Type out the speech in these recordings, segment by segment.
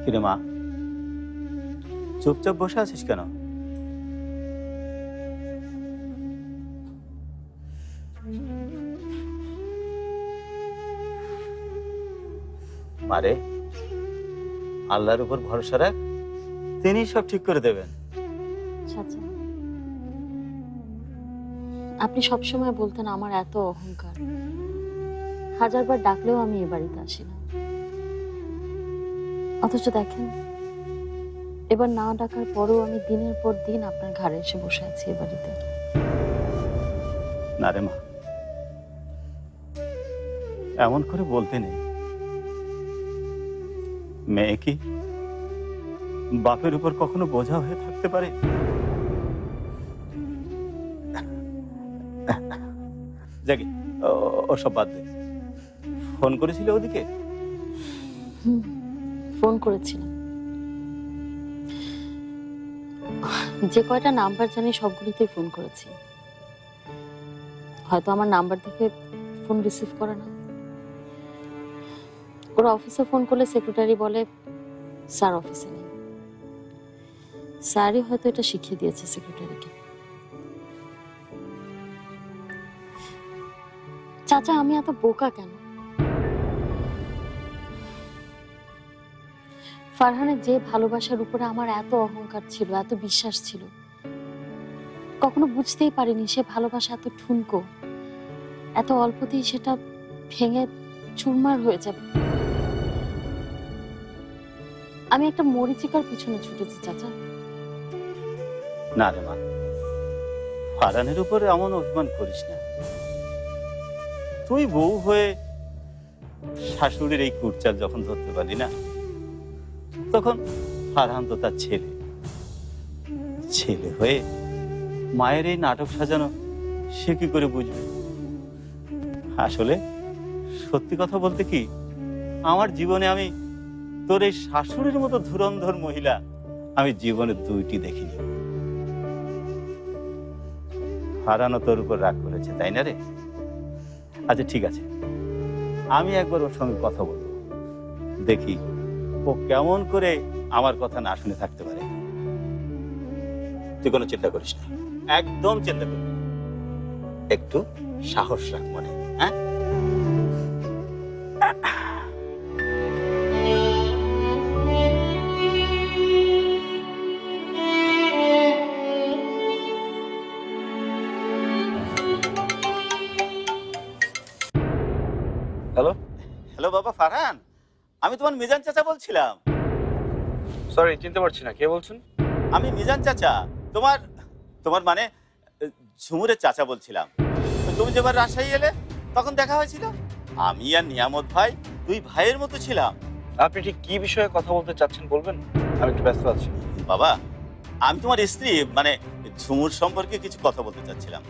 কিরে মা, চুপচাপ বসে আছিস কেন? মারে, আল্লাহর উপর ভরসা রাখ, তিনি সব ঠিক করে দেবেন। চাচা, আপনি সবসময় বলতেন আমার এত অহংকার, হাজারবার ডাকলেও আমি এ বাড়িতে আসি না। অথচ দেখেন, এবার না ডাকার পরেও আমি দিনের পর দিন আপনার ঘাড়ে এসে বসে আছি এ বাড়িতে। না রে মা, এমন করে বলতে নেই। মেয়ে কি বাপের উপর কখনো বোঝা হয়ে থাকতে পারে? যাকে ওসব বাদ দে। ফোন করেছিল ওদিকে? ফোন করেছিলাম, যে কয়টা নাম্বার জানি সবগুলিতেই ফোন করেছি। হয়তো আমার নাম্বার দেখে ফোন রিসিভ করে না। ওরা অফিসে ফোন করলে সেক্রেটারি বলে স্যার অফিসে নেই। স্যারই হয়তো এটা শিখিয়ে দিয়েছে সেক্রেটারিকে। চাচা, আমি এত বোকা কেন? ফারহানের যে ভালোবাসার উপরে আমার এত অহংকার ছিল, এত বিশ্বাস ছিল, কখনো বুঝতেই পারিনি সে ভালোবাসা এত ঠুনকো, এত অল্পতেই সেটা ভেঙে চুরমার হয়ে যাবে। আমি একটা মরিচিকার পিছনে ছুটেছি চাচা। না রে মা, ফারহানের উপরে এমন অভিমান করিস না। তুই বউ হয়ে শাশুড়ির এই কুটচাল যখন ধরতে পারলি না, তখন ফারহান তো তার ছেলে। ছেলে হয়ে মায়ের এই নাটক সাজানো সে কি করে বুঝবে? আসলে সত্যি কথা বলতে কি, আমার জীবনে আমি তোর এই শাশুড়ির মতো ধুরন্ধর মহিলা আমি জীবনে দুইটি দেখিনি। ফারহানও তোর উপর রাগ করেছে, তাই না রে? আচ্ছা ঠিক আছে, আমি একবার ওর সঙ্গে কথা বলবো, দেখি ও কেমন করে আমার কথা না শুনে থাকতে পারে। তুই কোনো চিন্তা করিস না, একদম চিন্তা করবি না। একটু সাহস রাখ মনে, হ্যাঁ? হ্যালো হ্যালো বাবা ফারহান, আমি তোমার মিজান চাচা বলছিলাম। সরি, চিনতে পারছি না, কে বলছেন? আমি মিজান চাচা, তোমার তোমার মানে ঝুমুরের চাচা বলছিলাম। তুমি যেবার রাজশাহী এলে তখন দেখা হয়েছিল। আমি আর নিয়ামত ভাই দুই ভাইয়ের মতো ছিলাম। আপনি ঠিক কি বিষয়ে কথা বলতে চাচ্ছেন বলবেন? আমি একটু ব্যস্ত আছি। বাবা, আমি তোমার স্ত্রী মানে ঝুমুর সম্পর্কে কিছু কথা বলতে চাচ্ছিলাম।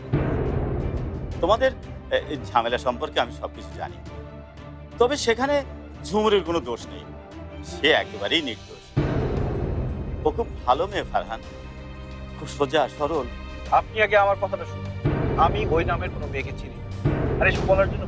তোমাদের ঝামেলা সম্পর্কে আমি সবকিছু জানি, তবে সেখানে ঝুমুরের কোনো দোষ নেই, সে একেবারেই নির্দোষ। ও খুব ভালো মেয়ে ফারহান, খুব সোজা সরল। আপনি আগে আমার কথাটা শুনুন। আমি ওই নামের কোনো মেয়েকে চিনি না, আর এসব বলার জন্য